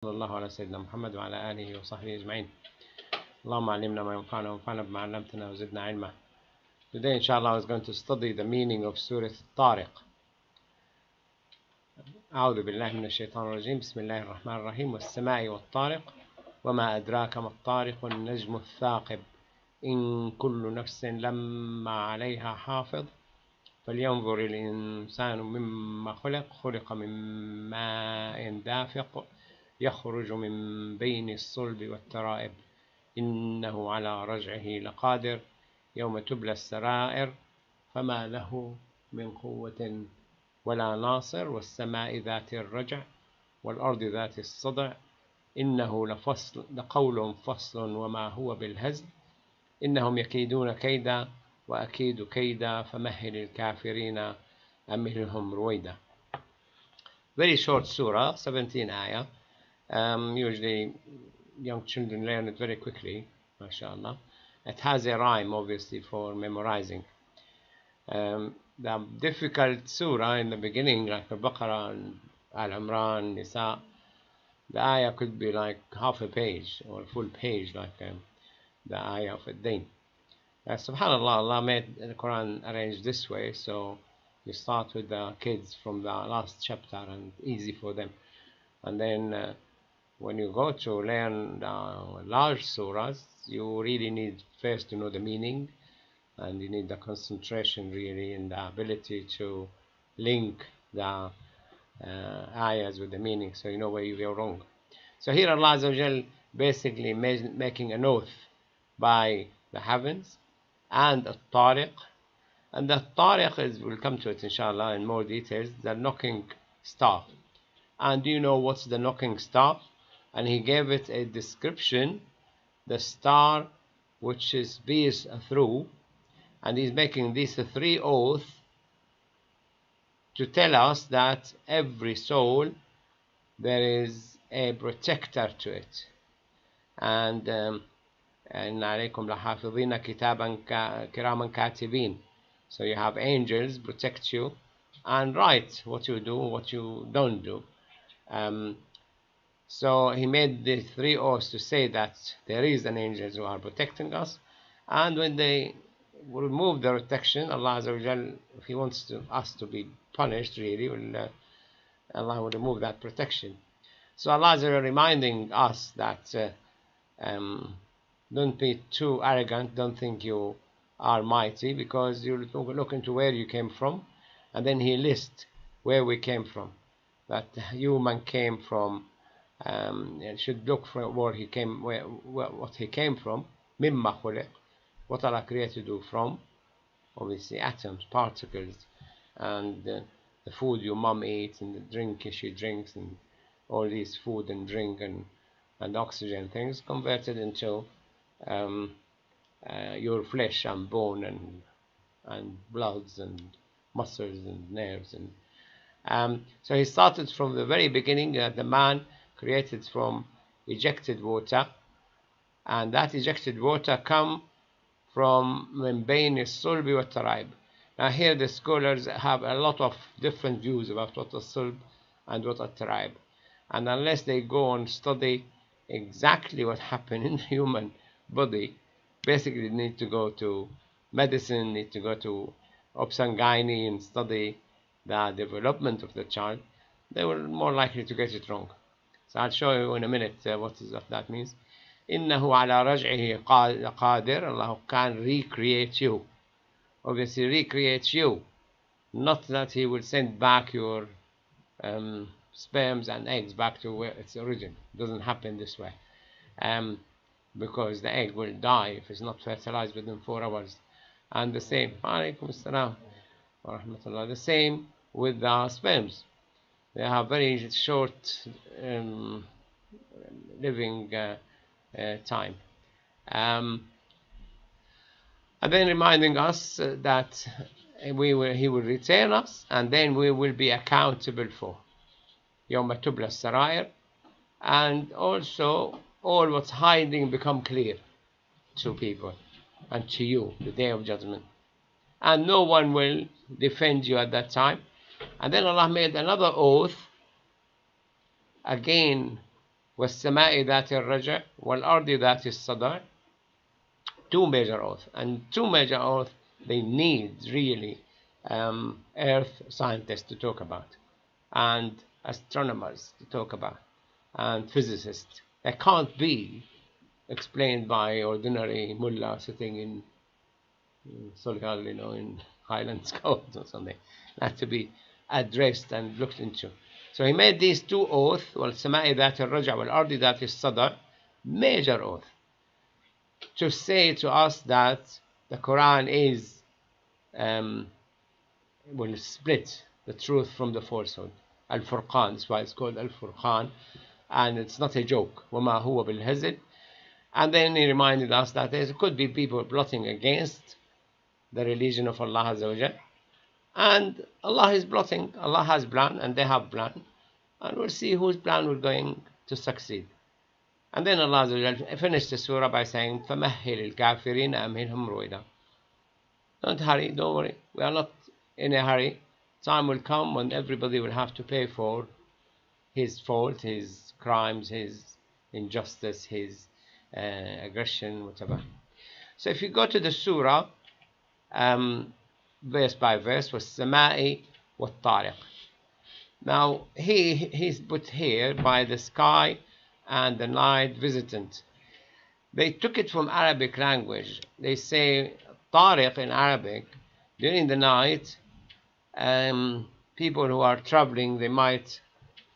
صلى الله على سيدنا محمد وعلى آله وصحبه أجمعين. اللهم علمنا ما ينفعنا وانفعنا بما علمتنا وزدنا علما. Today inshallah I was going to study the meaning of surah Al-Tariq. أعوذ بالله من الشيطان الرجيم. بسم الله الرحمن الرحيم. والسماء والطارق وما أدراك ما الطارق النجم الثاقب إن كل نفس لما عليها حافظ فلينظر الإنسان مما خلق من ماء دافق يخرج من بين الصلب والترائب إنه على رجعه لقادر يوم تبلى السرائر فما له من قوة ولا ناصر والسماء ذات الرجع والأرض ذات الصدع إنه لقول فصل وما هو بالهزل إنهم يكيدون كيدا وأكيد كيدا فمهل الكافرين أمهلهم رويدا. Very short surah, 17 ayah. Usually young children learn it very quickly, mashallah. It has a rhyme obviously for memorizing. The difficult surah in the beginning, like Al-Baqarah and Al-Imran, Nisa, the ayah could be like half a page or a full page, like the ayah of Ad-Dain. Subhanallah, Allah made the Quran arranged this way, so you start with the kids from the last chapter and easy for them. And then when you go to learn large surahs, you really need first to know the meaning, and you need the concentration really and the ability to link the ayahs with the meaning, so you know where you go wrong. So here Allah Azza wa Jal basically making an oath by the heavens and Al-Tariq. And the Tariq is, we'll come to it inshallah in more details, the knocking star. And do you know what's the knocking star? And he gave it a description, the star which is pierced through, and he's making these three oaths to tell us that every soul there is a protector to it. And إن عليكم لحافظين كتابا كراما كاتبين. So you have angels protect you and write what you do, what you don't do. So he made the three oaths to say that there is an angel who are protecting us, and when they remove the protection, Allah Azza wa Jal, if he wants us to be punished, really, Allah will remove that protection. So Allah Azza wa Jal reminding us that don't be too arrogant, don't think you are mighty, because you look into where you came from, and then he lists where we came from. That human came from, should look for where he came, what he came from. Mimma khuliq, what Allah created you from, obviously atoms, particles, and the food your mom eats, and the drink she drinks, and all these food and drink and oxygen things converted into your flesh and bone and bloods and muscles and nerves. And so he started from the very beginning that the man created from ejected water, and that ejected water come from من بين الصلب والترائب. Now here the scholars have a lot of different views about what is sulb and what is taraib, and unless they go and study exactly what happened in the human body, basically need to go to medicine, need to go to obs-gynae and study the development of the child, they were more likely to get it wrong. So I'll show you in a minute what that means. إنه على رجعه قادر. Allah can recreate you. Obviously recreate you, not that he will send back your sperms and eggs back to where its origin. It doesn't happen this way, because the egg will die if it's not fertilized within 4 hours. And the same, alaykum assalam wa rahmatullah, the same with the sperms. They have very short living time. And then reminding us that he will return us, and then we will be accountable for يوم تبلى السرائر, and also all what's hiding become clear to people and to you, the day of judgment, and no one will defend you at that time. And then Allah made another oath again والسماء ذات الرجع والأرض ذات الصدع. Two major oaths, and two major oaths they need really earth scientists to talk about, and astronomers to talk about, and physicists. They can't be explained by ordinary mullah sitting in Solihull, in Highlands Coast or something. It has to be addressed and looked into. So he made these two oaths, وَالسَّمَاءِ ذَاتِ الرَّجْعِ وَالْأَرْضِ ذَاتِ الصَّدْعِ, major oath, to say to us that the Quran is will split the truth from the falsehood. Al-Furqan, that's why it's called Al-Furqan, and it's not a joke. وَمَا هُوَ بِالْهَزْلِ. And then he reminded us that there could be people plotting against the religion of Allah Azza wa Jal, and Allah is plotting. Allah has plan and they have plan, and we'll see whose plan we're going to succeed. And then Allah Azza wa Jal finished the surah by saying, فَمَهِّلِ الْكَافِرِينَ أَمْهِلْهُمْ رُوِيدًا. Don't hurry, don't worry, we are not in a hurry. Time will come when everybody will have to pay for his fault, his crimes, his injustice, his aggression, whatever. So if you go to the surah, verse by verse, وَالسَّمَاءِ وَالطَّارِقِ. Now he's put here by the sky and the night visitant. They took it from Arabic language. They say Tariq in Arabic. During the night, people who are traveling,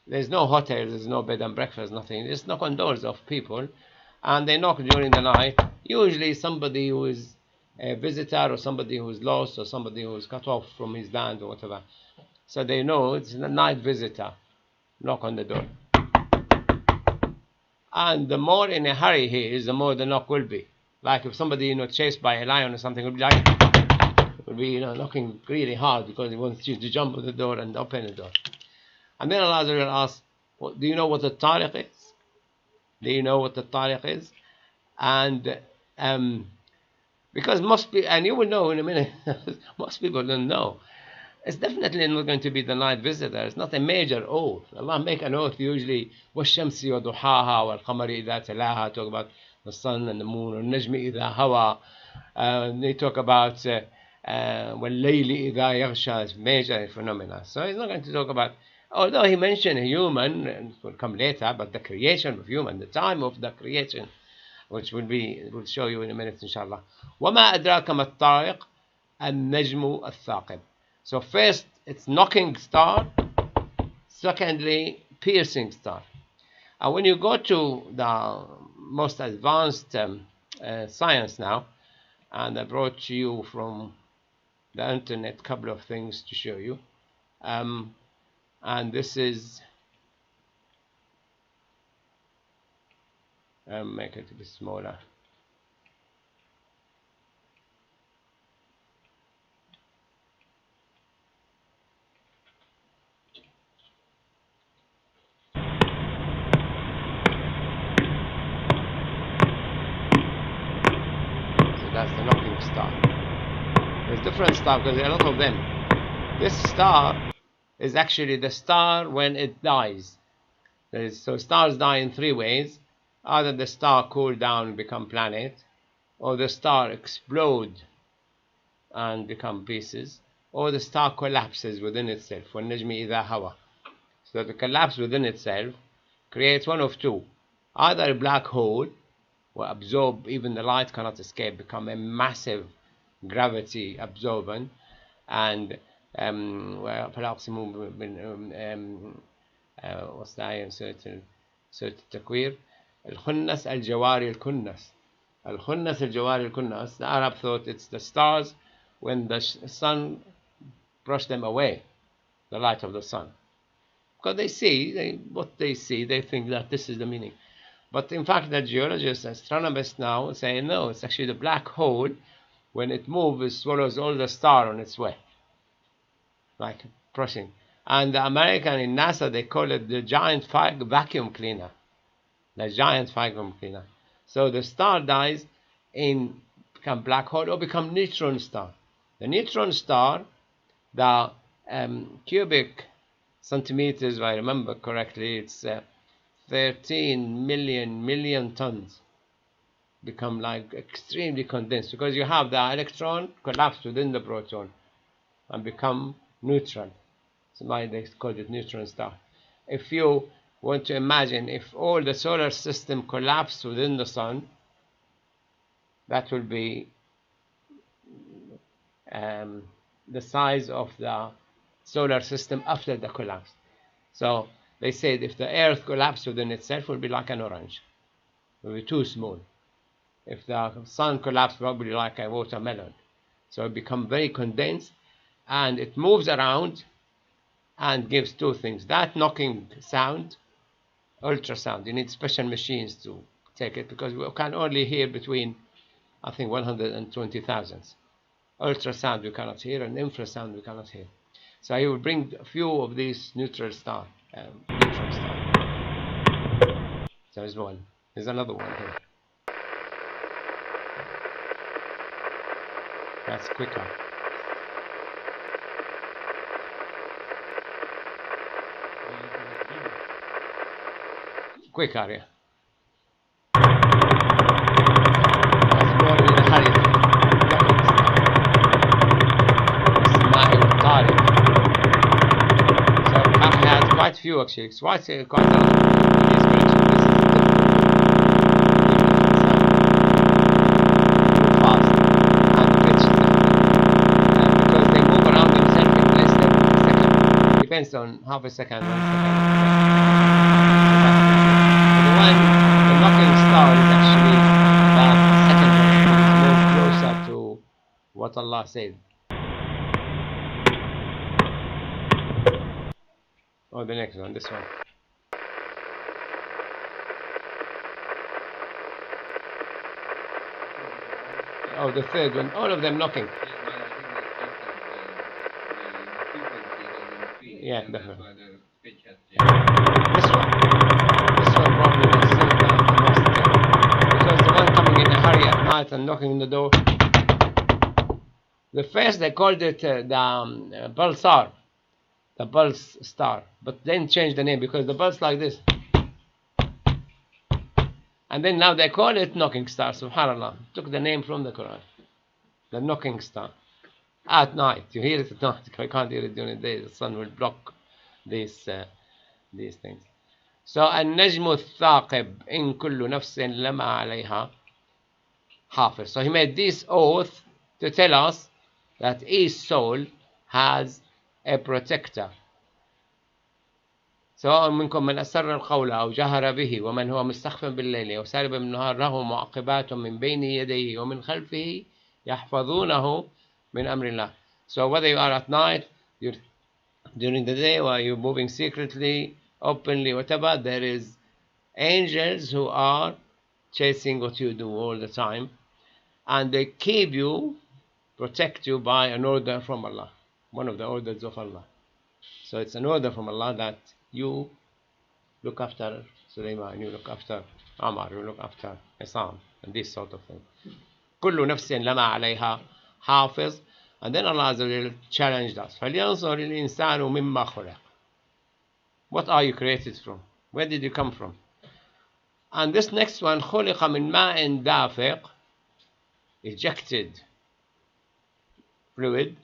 there's no hotels, there's no bed and breakfast, nothing. Just knock on doors of people, and they knock during the night. Usually somebody who is a visitor, or somebody who is lost, or somebody who is cut off from his land or whatever. So they know it's a night visitor. Knock on the door. And the more in a hurry he is, the more the knock will be. Like if somebody chased by a lion or something, will be knocking really hard because he wants you to jump on the door and open the door. And then Allah will ask, do you know what the Tariq is? Do you know what the Tariq is? And because most people, and you will know in a minute, most people don't know. It's definitely not going to be the night visitor. It's not a major oath. Allah make an oath usually, وَالشَّمْسِ وَضُحَاهَا وَالْقَمَرِ إِذَا تَلَاهَا, talk about the sun and the moon, وَالنَّجْمِ إِذَا هَوَى. They talk about وَاللَّيْلِ إِذَا يَغْشَى. It's major phenomena. So he's not going to talk about, although he mentioned human, and it will come later, but the creation of human, the time of the creation, which we'll show you in a minute, inshallah. وَمَا أَدْرَاكَ مَا الطَّارِقُ النَّجْمُ الثَّاقِبُ. So first, it's knocking star. Secondly, piercing star. And when you go to the most advanced science now, and I brought to you from the internet a couple of things to show you. And this is, make it a bit smaller. That's the knocking star. There's different stars because there are a lot of them. This star is actually the star when it dies. So stars die in three ways. Either the star cool down and become planet, or the star explode and become pieces, or the star collapses within itself. وَالنَّجْمِ إِذَا هَوَى. So the collapse within itself creates one of two. Either a black hole, will absorb, even the light cannot escape, become a massive gravity absorbent, and what's the ayah in Surah Al-Takwir? Al-Khunnas al-Jawari al-Kunnas. Al-Khunnas al-Jawari al-Kunnas. The Arab thought it's the stars when the sun brushed them away, the light of the sun. Because they see, what they see, they think that this is the meaning. But in fact, the geologists, astronomers now say no, it's actually the black hole. When it moves, it swallows all the star on its way, like brushing. And the American in NASA, they call it the giant vacuum cleaner. The giant vacuum cleaner. So the star dies in become black hole or become neutron star. The neutron star, the cubic centimeters, if I remember correctly, it's 13 million tons become like extremely condensed, because you have the electron collapse within the proton and become neutral. That's why they call it neutron star. If you want to imagine, if all the solar system collapsed within the sun, that will be the size of the solar system after the collapse. So they said if the earth collapsed within itself, it will be like an orange. It will be too small. If the sun collapsed, probably like a watermelon. So it becomes very condensed, and it moves around and gives two things. That knocking sound, ultrasound, you need special machines to take it, because we can only hear between, I think, 120,000. Ultrasound we cannot hear, and infrasound we cannot hear. So he will bring a few of these neutron star. So there's one. There's another one here. That's quicker. Quicker, yeah. That's more in a hurry. Al-Tariq. So it has quite few actually. It's quite a lot of depends on half a second, 1 second. The knocking star is actually the second one. It's more closer to what Allah said. Oh, the next one, this one. Oh, the third one. All of them knocking. Yeah, definitely. This one probably was the most, because the one coming in a hurry at night and knocking on the door. The first they called it the pulsar, the pulse star, but then changed the name because the pulse like this, and then now they call it knocking star. Subhanallah, took the name from the Quran, the knocking star. At night, you hear it at night. I can't hear it during the day. The sun will block these things. So النجم الثاقب إن كل نفس لما عليها حافظ. So he made this oath to tell us that each soul has a protector. سواء منكم من أسر القول أو جهر به ومن هو مستخف بالليل وسارب بالنهار له معقبات من بين يديه ومن خلفه يحفظونه min amrillah. So whether you are at night, you're during the day, or you're moving secretly, openly, whatever, there is angels who are chasing what you do all the time, and they keep you, protect you by an order from Allah, one of the orders of Allah. So it's an order from Allah that you look after Sulaiman, you look after Amar, you look after Issam, and this sort of thing. كل نفس لما عليها حافظ. And then Allah Azza wa Jalla challenged us. فَلْيَنْظُرِ الْإِنسَانُ مِمَّا خُلِقَ. What are you created from? Where did you come from? And this next one, خُلِقَ مِنْ مَاءٍ دَافِقٍ, ejected fluid.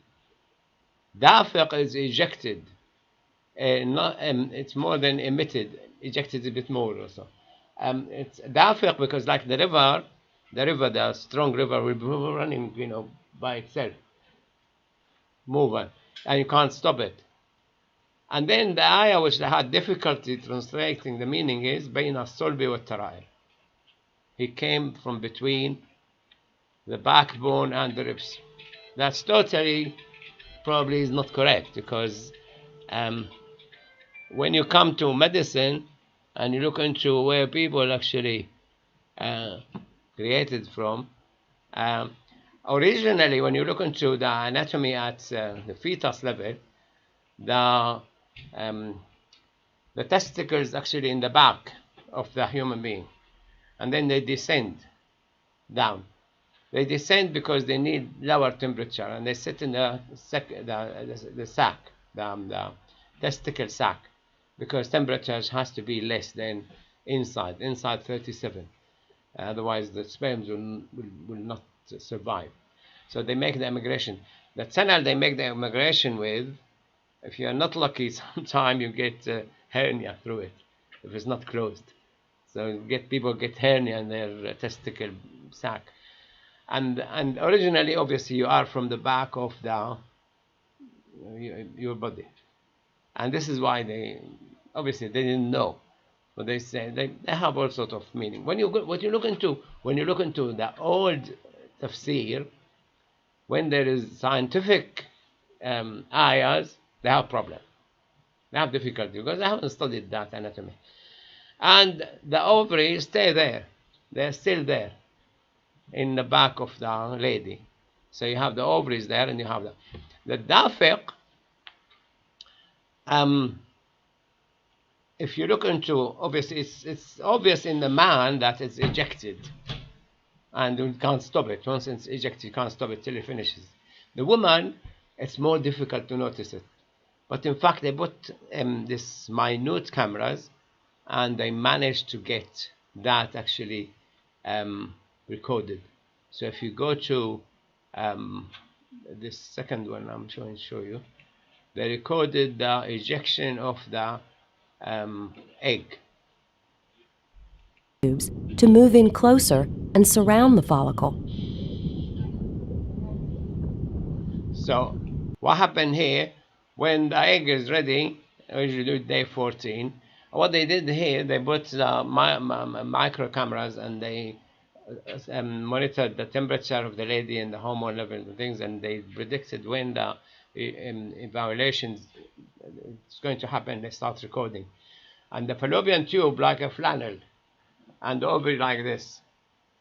Dafiq is ejected. It's more than emitted. Ejected a bit more also. It's dafiq because like the river, the strong river will be running, by itself. Moving, and you can't stop it. And then the ayah which they had difficulty translating the meaning is بين الصلب والترائب. He came from between the backbone and the ribs. That's totally probably is not correct, because when you come to medicine and you look into where people actually created from, originally, when you look into the anatomy at the fetus level, the testicles actually in the back of the human being, and then they descend down. They descend because they need lower temperature, and they sit in the testicle sac, because temperature has to be less than inside 37. Otherwise the sperms will not survive. So they make the immigration. The tunnel they make the immigration with, if you're not lucky, sometime you get hernia through it if it's not closed. So people get hernia in their testicle sac. And originally, obviously, you are from the back of your body. And this is why they didn't know. But they say they have all sort of meaning. When you look into the old tafsir, when there is scientific ayahs, they have problem. They have difficulty because they haven't studied that anatomy. And the ovaries stay there. They're still there in the back of the lady. So you have the ovaries there, and you have the dafiq. If you look into, obviously, it's obvious in the man that it's ejected, and you can't stop it. Once it's ejected, you can't stop it till it finishes. The woman, it's more difficult to notice it. But in fact, they put this minute cameras, and they managed to get that actually recorded. So if you go to this second one, I'm showing you, they recorded the ejection of the egg. Tubes to move in closer and surround the follicle. So what happened here, when the egg is ready, usually do day 14, what they did here, they put the micro cameras, and they monitored the temperature of the lady and the hormone levels and things, and they predicted when the evaluation is going to happen. They start recording. And the fallopian tube like a flannel, and the ovary like this.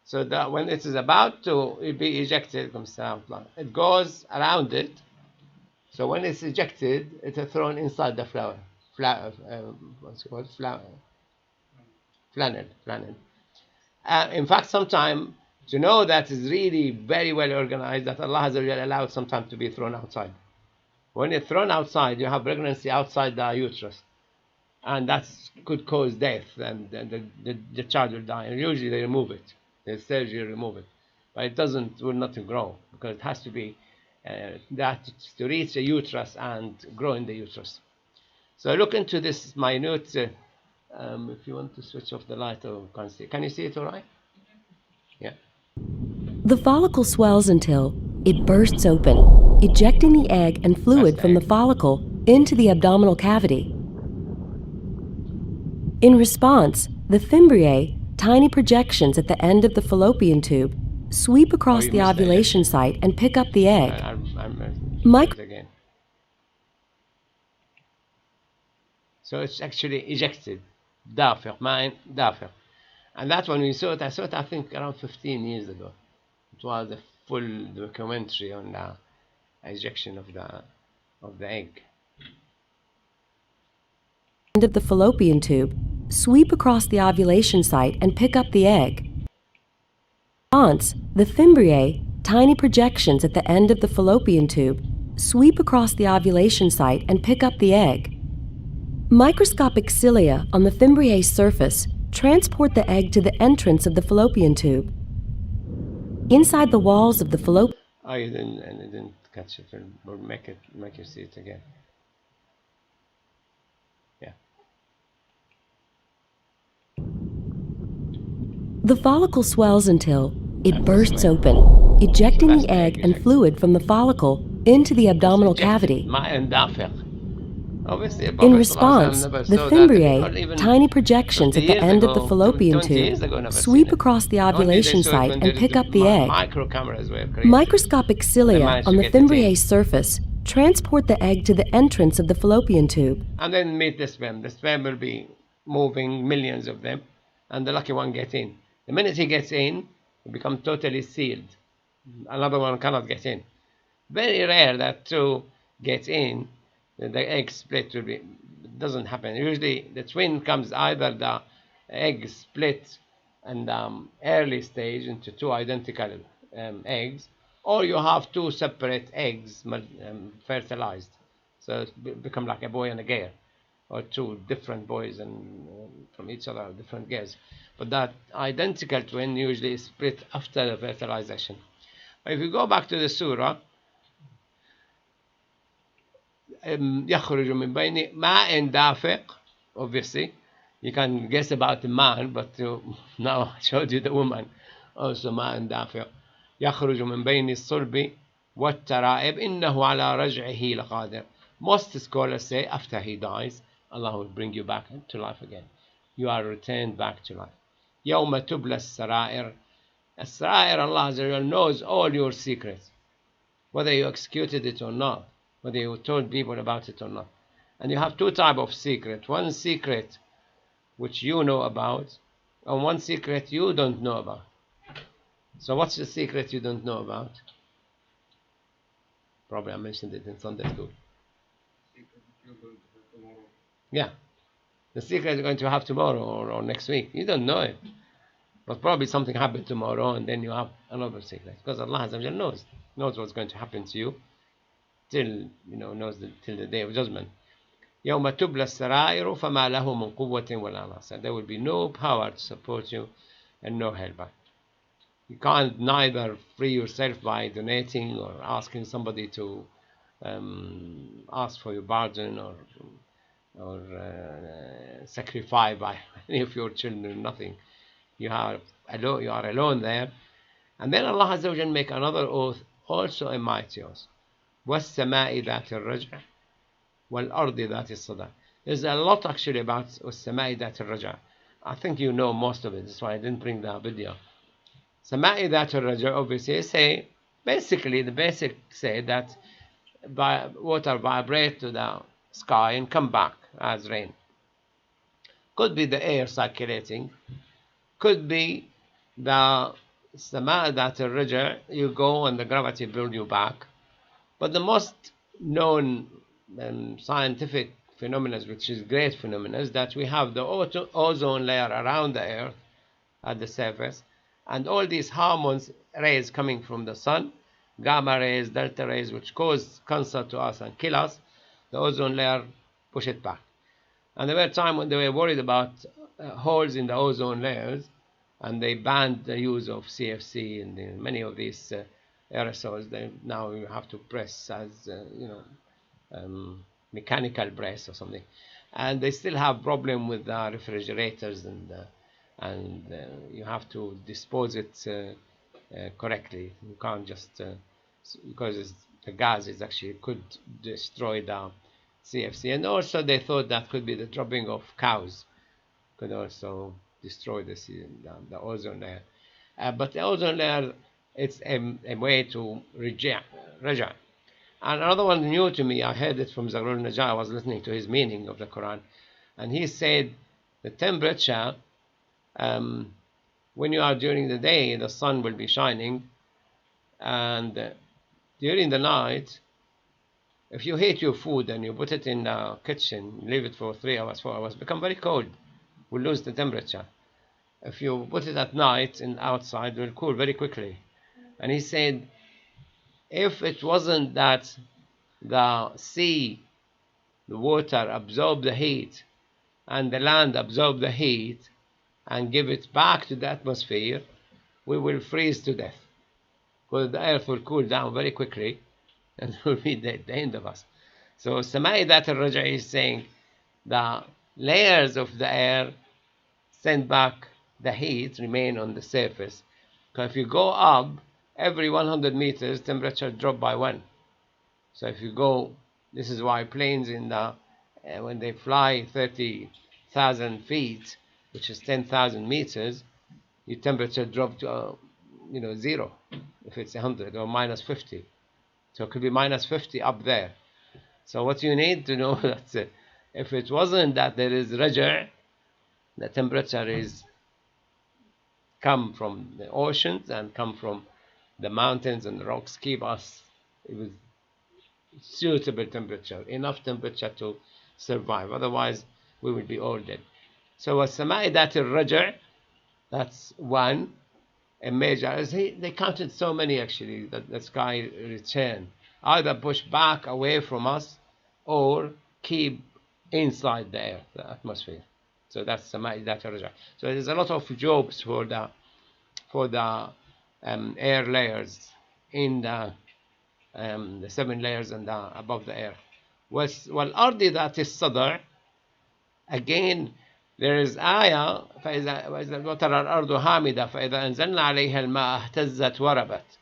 So that when it is about to be ejected, it goes around it. So when it's ejected, it's thrown inside the flower. What's it called? Flannel. In fact, sometimes to know that is really very well organized, that Allah has allowed sometimes to be thrown outside. When it's thrown outside, you have pregnancy outside the uterus, and that could cause death, and the child will die. And usually they remove it. The surgery remove it, but it will not grow, because it has to be that to reach the uterus and grow in the uterus. So look into this minute. If you want to switch off the light, or can you see it all right? Yeah. The follicle swells until it bursts open, ejecting the egg and fluid from the follicle into the abdominal cavity. In response, the fimbriae, tiny projections at the end of the fallopian tube, sweep across the ovulation site and pick up the egg. Again. So it's actually ejected. Dafiq. And that one I saw it, I think around 15 years ago. It was a full documentary on the ejection of the egg. End of the fallopian tube, sweep across the ovulation site and pick up the egg. In response, the fimbriae, tiny projections at the end of the fallopian tube, sweep across the ovulation site and pick up the egg. Microscopic cilia on the fimbriae surface transport the egg to the entrance of the fallopian tube. Inside the walls of the fallopian... Oh, you didn't catch it. We'll make you see it again. Yeah. The follicle swells until it bursts open, ejecting the egg and fluid from the follicle into the abdominal cavity. In response, the fimbriae, tiny projections at the end of the fallopian tube, sweep across the ovulation site and pick up the egg. Microscopic cilia on the fimbriae surface transport the egg to the entrance of the fallopian tube. And then meet the sperm. The sperm will be moving, millions of them, and the lucky one gets in. The minute he gets in, it becomes totally sealed. Another one cannot get in. Very rare that two get in. The egg split doesn't happen. Usually the twin comes either the egg split in the early stage into two identical eggs, or you have two separate eggs fertilized. So it become like a boy and a girl. or two different boys and from each other, different girls. But that identical twin usually is split after the fertilization. If you go back to the surah, يخرج من بين ماء دافق, obviously you can guess about the man, but now I showed you the woman, also ماء دافق. يخرج من بين الصلب والترائب إنه على رجعه لقادر. Most scholars say after he dies, Allah will bring you back to life again. You are returned back to life. يوم تبلى السرائر. السرائر, Allah knows all your secrets, whether you executed it or not, whether you told people about it or not. And you have two types of secret. One secret which you know about, and one secret you don't know about. So what's the secret you don't know about? Probably I mentioned it in Sunday school. Yeah. The secret you're going to have tomorrow or next week. You don't know it. But probably something happened tomorrow and then you have another secret. Because Allah knows what's going to happen to you till, till the day of judgment. يوم تبلى السرائر فما له من قوة ولا ناصر. There will be no power to support you and no help. You can't neither free yourself by donating or asking somebody to ask for your pardon or sacrifice by any of your children, nothing. You are alone there. And then Allah Azza wa Jalla make another oath, also a mighty oath. وَالسَّمَاءِ ذَاتِ الرَّجْعِ وَالْأَرْضِ ذَاتِ الصَّدَى. There's a lot actually about وَالسَّمَاءِ ذَاتِ الرَّجْعِ. I think you know most of it, that's why I didn't bring the video. سَمَاءِ ذَاتِ الرَّجْعِ, obviously say, basically the basic say that water vibrate to the sky and come back as rain. Could be the air circulating, could be the Sama that you go and the gravity build you back. But the most known scientific phenomena, which is great phenomena, is that we have the ozone layer around the earth at the surface, and all these hormones rays coming from the sun, gamma rays, delta rays, which cause cancer to us and kill us, the ozone layer push it back. And there were times when they were worried about holes in the ozone layers, and they banned the use of CFC and many of these aerosols. Now you have to press as mechanical press or something, and they still have problem with the refrigerators and you have to dispose it correctly. You can't just because the gases actually could destroy the CFC, and also they thought that could be the dropping of cows could also destroy the ozone layer. But the ozone layer, it's a way to reject. And another one new to me, I heard it from Zagrul Najah. I was listening to his meaning of the Quran, and he said the temperature, when you are during the day, the sun will be shining, and during the night, if you heat your food and you put it in the kitchen, leave it for 3 hours, 4 hours, become very cold, will lose the temperature. If you put it at night and outside, it will cool very quickly. And he said, if it wasn't that the sea, the water absorb the heat, and the land absorb the heat and give it back to the atmosphere, we will freeze to death. Because the earth will cool down very quickly, and it will be the end of us. So Samai That al-Raja is saying the layers of the air send back the heat, remain on the surface. Because if you go up, every 100 meters, temperature drop by 1. So if you go, this is why planes when they fly 30,000 feet, which is 10,000 meters, your temperature drop to 0 if it's 100, or minus 50. So it could be minus 50 up there. So what you need to know that if it wasn't that there is raja', the temperature is come from the oceans and come from the mountains and the rocks, keep us with suitable temperature, enough temperature to survive. Otherwise, we will be all dead. So as-samai that al-raja', that's one. A major, they counted so many actually that the sky return, either push back away from us or keep inside the earth, the atmosphere. So that's the data rajah. So there's a lot of jobs for the air layers in the 7 layers and above the earth. والأرض ذات الصدع, again there is آية وإذا وترى الأرض هامدة فإذا أنزلنا عليها الماء اهتزت وربت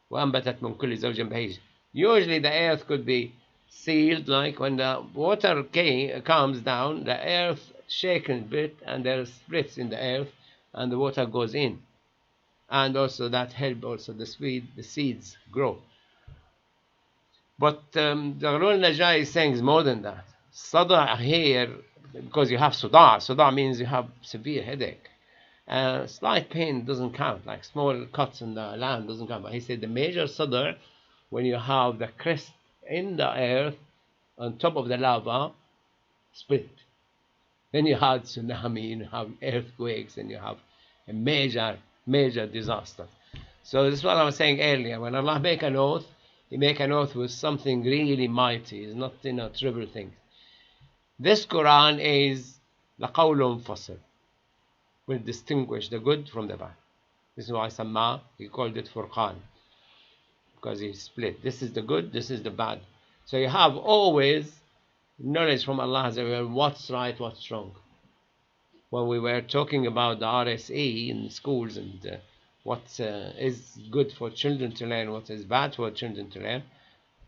وأنبتت من كل زوج بهيج. Usually the earth could be sealed, like when the water comes down, the earth shaken a bit and there are splits in the earth and the water goes in, and also that help also the seeds grow. But the Ulul Najah is saying is more than that. Sada here, because you have Suda. Suda means you have severe headache. Slight pain doesn't count, like small cuts in the land doesn't count. But he said the major Sada, when you have the crest in the earth on top of the lava split. Then you have tsunami, you have earthquakes, and you have a major disaster. So this is what I was saying earlier. When Allah make an oath, He make an oath with something really mighty. It's not trivial things. This Quran is لَقَوْلٌ فَصِلٌ, will distinguish the good from the bad. This is why he called it Furqan, because he split. This is the good, this is the bad. So you have always knowledge from Allah what's right, what's wrong. When we were talking about the RSE in schools and what is good for children to learn, what is bad for children to learn,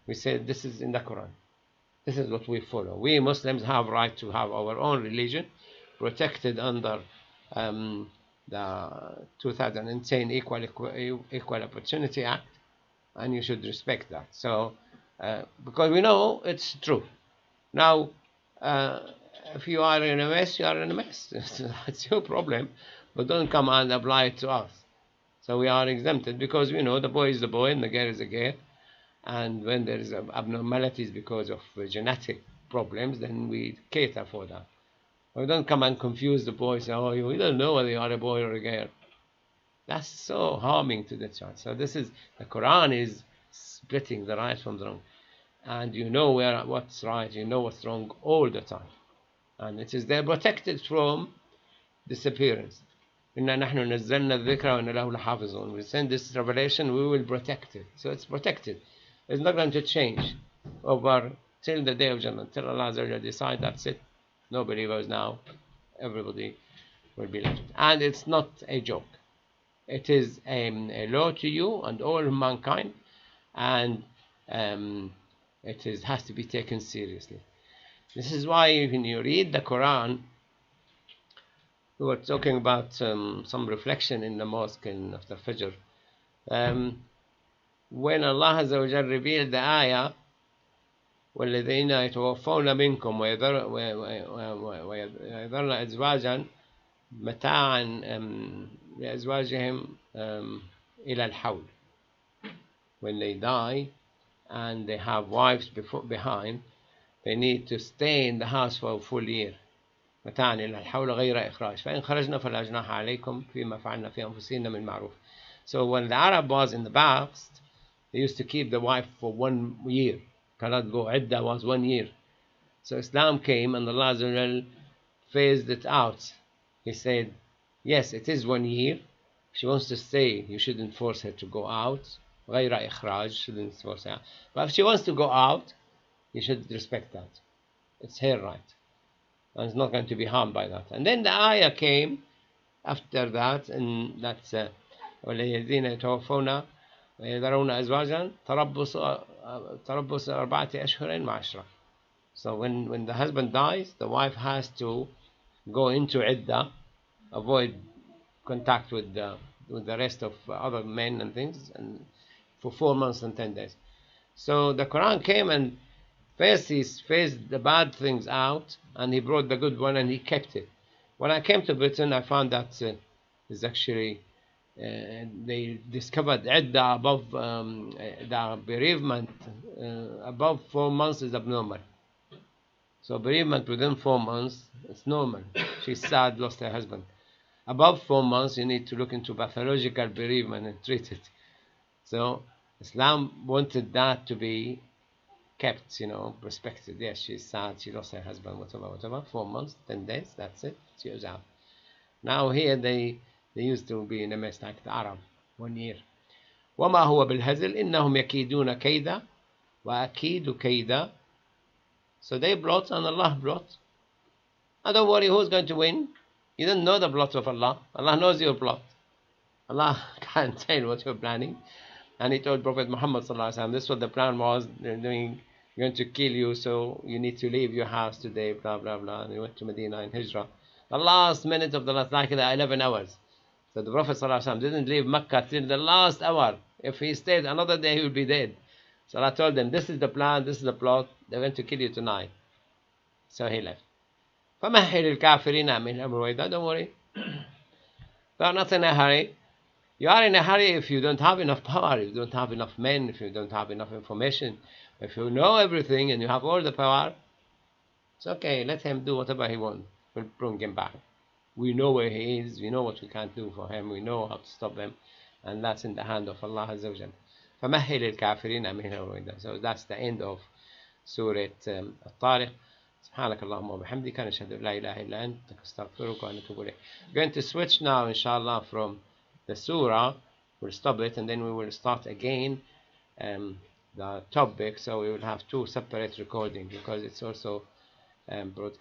we said this is in the Quran. This is what we follow. We Muslims have right to have our own religion, protected under the 2010 Equal Opportunity Act, and you should respect that. So, because we know it's true. Now, if you are in a mess, you are in a mess. It's your problem, but don't come and apply it to us. So we are exempted because we know the boy is the boy and the girl is the girl. And when there is abnormalities because of genetic problems, then we cater for that. We don't come and confuse the boy, say, oh, we don't know whether you are a boy or a girl. That's so harming to the child. So this is, the Quran is splitting the right from the wrong. And you know what's right, you know what's wrong all the time. And it is there protected from disappearance. إِنَّا نَحْنُ نَزَّلْنَا الذِّكْرَ وَإِنَّا لَهُ لَحَافِظُونَ. We send this revelation, we will protect it. So it's protected. It's not going to change over till the day of Jannah. Till Allah decide, that's it. No believers now. Everybody will be left. And it's not a joke. It is a law to you and all mankind. And it has to be taken seriously. This is why when you read the Quran, we were talking about some reflection in the mosque after Fajr. When Allah Azza wa Jal revealed the ayah, وَالَّذِينَ يَتَوَفَّوْنَ مِنْكُمْ وَيَذَرْنَ أَزْوَاجًا مَتَاعًا لِأَزْوَاجِهِمْ إِلَى الْحَوْلِ. When they die and they have wives behind, they need to stay in the house for a full year. متاعا إلى الحول غير إخراج فإن خرجنا فلا جناح عليكم فيما فعلنا في أنفسنا من معروف. So when the Arab was in the past, they used to keep the wife for 1 year. Cannot go. Idda was 1 year. So Islam came and Allah phased it out. He said, yes, it is 1 year. If she wants to stay, you shouldn't force her to go out. غير إخراج, shouldn't force her. But if she wants to go out, you should respect that. It's her right. And it's not going to be harmed by that. And then the ayah came after that, and that's وَالَّذِينَ يَتَوَفَّوْنَ وَيَذَرُونَ أَزْوَاجًا تَرَبُّصُ 4 أشهر وعشرة. So when the husband dies, the wife has to go into iddah, avoid contact with the rest of other men and things, and for 4 months and 10 days. So the Quran came and first he phased the bad things out, and he brought the good one and he kept it. When I came to Britain, I found that is actually they discovered iddah above the bereavement above 4 months is abnormal. So bereavement within 4 months, it's normal. She's sad, lost her husband. Above 4 months, you need to look into pathological bereavement and treat it. So Islam wanted that to be kept, respected. Yes, she's sad, she lost her husband, whatever, 4 months, 10 days, that's it, she was out. Now here they used to be in a mess like the Arab, 1 year. وما هو بالهزل إنهم يكيدون كيدا وأكيد كيدا. So they brought and Allah brought. And don't worry who's going to win. You don't know the plot of Allah. Allah knows your plot. Allah can't tell what you're planning. And He told Prophet Muhammad ﷺ, this is what the plan was. They're going to kill you, so you need to leave your house today, blah, blah, blah. And he went to Medina in Hijrah. The last minute of the last, like the 11 hours. So the Prophet ﷺ didn't leave Mecca till the last hour. If he stayed another day, he would be dead. So Allah told them, this is the plan, this is the plot. They're going to kill you tonight. So he left. فَمَهِّلِ الْكَافِرِينَ مِنْ أَمْرِ وَإِذَا. Don't worry. They are not in a hurry. You are in a hurry if you don't have enough power, if you don't have enough men, if you don't have enough information. If you know everything and you have all the power, it's okay. Let him do whatever he wants. We'll bring him back. We know where he is. We know what we can't do for him. We know how to stop him. And that's in the hand of Allah Azza wa Jal. فَمَهِّلِ الْكَافِرِينَ مِنْهُمْ رُوَيْدًا. So that's the end of Surah Al-Tariq. سبحانك اللهم وبحمدك نشهد أن لا إله إلا أنت نستغفرك ونتوب إليك. We're going to switch now, inshallah, from the surah. We'll stop it and then we will start again the topic. So we will have 2 separate recordings because it's also broadcast.